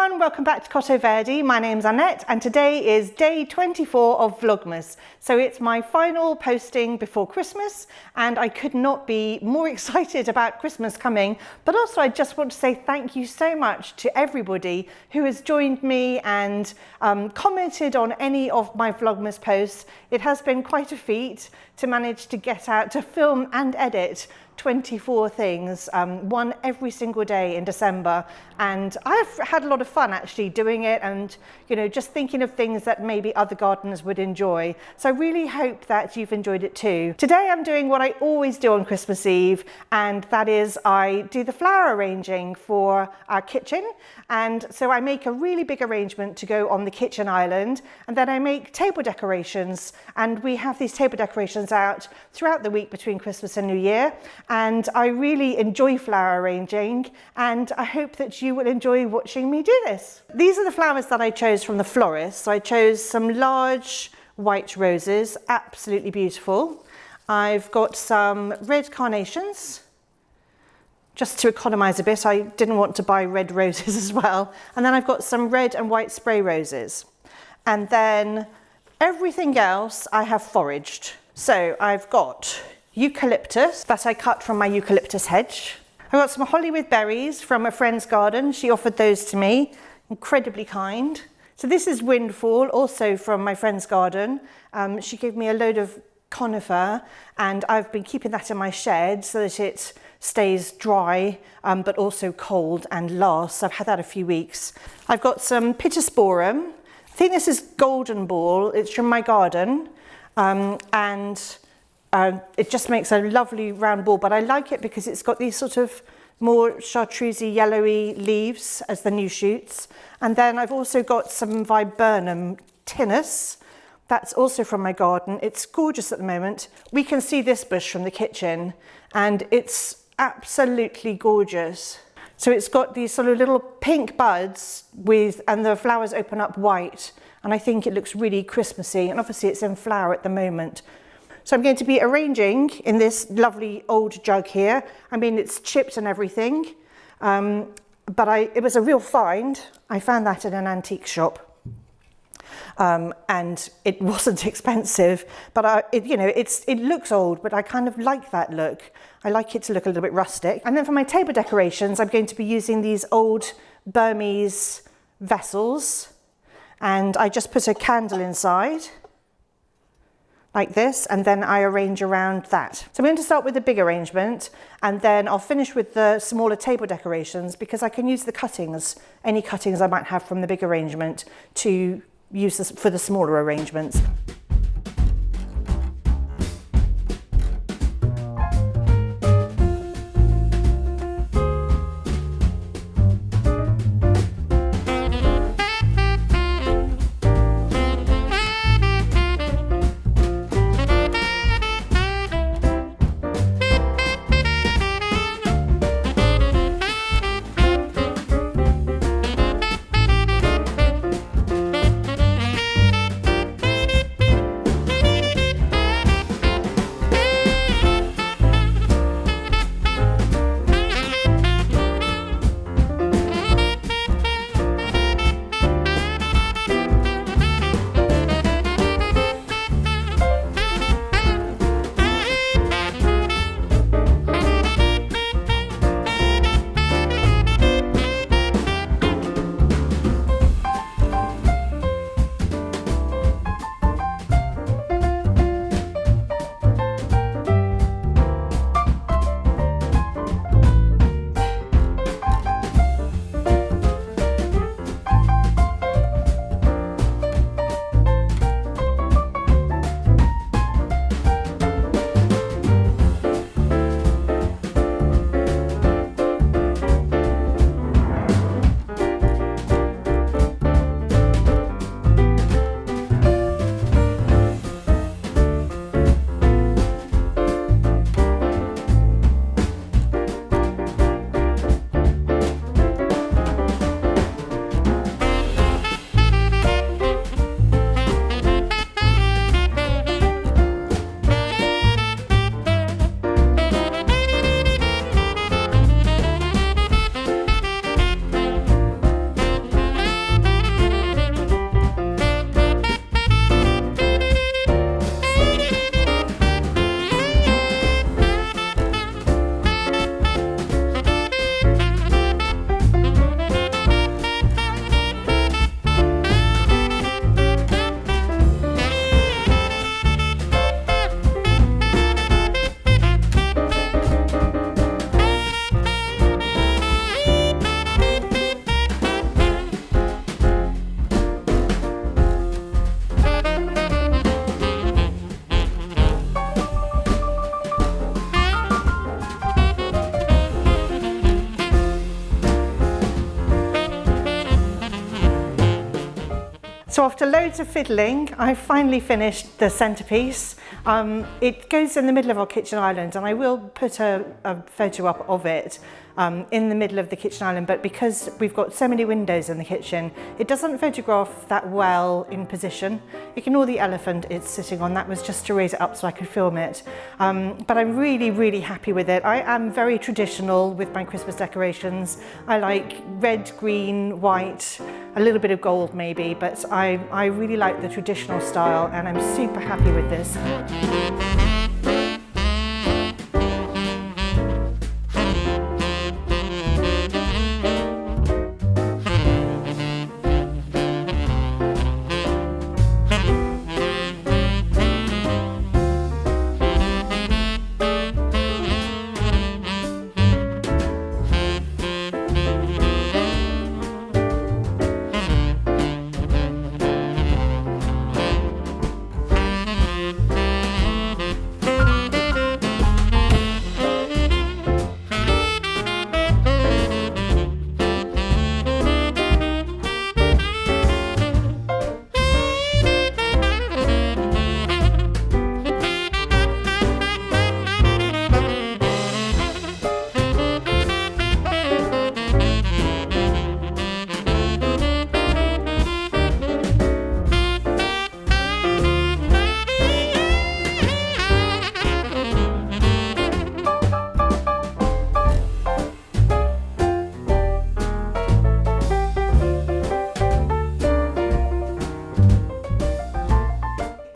everyone, welcome back to Cottoverdi. My name's Annette and today is day 24 of Vlogmas. So it's my final posting before Christmas and I could not be more excited about Christmas coming, but also I just want to say thank you so much to everybody who has joined me and commented on any of my Vlogmas posts. It has been quite a feat to manage to get out, to film and edit 24 things, one every single day in December, and I've had a lot of fun actually doing it and just thinking of things that maybe other gardeners would enjoy. So I really hope that you've enjoyed it too. Today I'm doing what I always do on Christmas Eve, and that is I do the flower arranging for our kitchen, and so I make a really big arrangement to go on the kitchen island, and then I make table decorations, and we have these table decorations out throughout the week between Christmas and New Year. And I really enjoy flower arranging, and I hope that you will enjoy watching me do this. These are the flowers that I chose from the florist. So I chose some large white roses, absolutely beautiful. I've got some red carnations, just to economize a bit. I didn't want to buy red roses as well. And then I've got some red and white spray roses. And then everything else I have foraged. So I've got eucalyptus that I cut from my eucalyptus hedge. I got some holly with berries from a friend's garden. She offered those to me, incredibly kind. So this is windfall, also from my friend's garden. She gave me a load of conifer and I've been keeping that in my shed so that it stays dry but also cold and lasts. I've had that a few weeks. I've got some pittosporum. I think this is golden ball. It's from my garden it just makes a lovely round ball, but I like it because it's got these sort of more chartreusey yellowy leaves as the new shoots. And then I've also got some viburnum tinus. That's also from my garden. It's gorgeous at the moment. We can see this bush from the kitchen and it's absolutely gorgeous. So it's got these sort of little pink buds and the flowers open up white. And I think it looks really Christmassy, and obviously it's in flower at the moment. So I'm going to be arranging in this lovely old jug here. I mean, it's chipped and everything, but it was a real find. I found that in an antique shop, and it wasn't expensive. But it looks old, but I kind of like that look. I like it to look a little bit rustic. And then for my table decorations, I'm going to be using these old Burmese vessels, and I just put a candle inside, like this, and then I arrange around that. So I'm going to start with the big arrangement and then I'll finish with the smaller table decorations because I can use the cuttings, any cuttings I might have from the big arrangement, to use this for the smaller arrangements. So after loads of fiddling, I finally finished the centerpiece. It goes in the middle of our kitchen island, and I will put a photo up of it in the middle of the kitchen island, but because we've got so many windows in the kitchen, it doesn't photograph that well in position. Ignore the elephant it's sitting on, that was just to raise it up so I could film it. But I'm really, really happy with it. I am very traditional with my Christmas decorations. I like red, green, white, a little bit of gold maybe, but I really like the traditional style, and I'm super happy with this.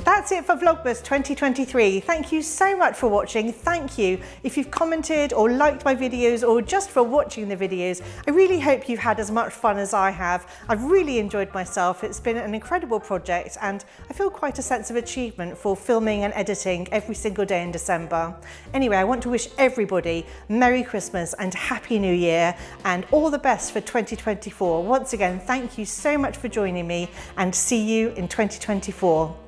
That's it for Vlogmas 2023. Thank you so much for watching. Thank you if you've commented or liked my videos or just for watching the videos. I really hope you've had as much fun as I have. I've really enjoyed myself. It's been an incredible project, and I feel quite a sense of achievement for filming and editing every single day in December. Anyway, I want to wish everybody Merry Christmas and Happy New Year and all the best for 2024. Once again, thank you so much for joining me, and see you in 2024.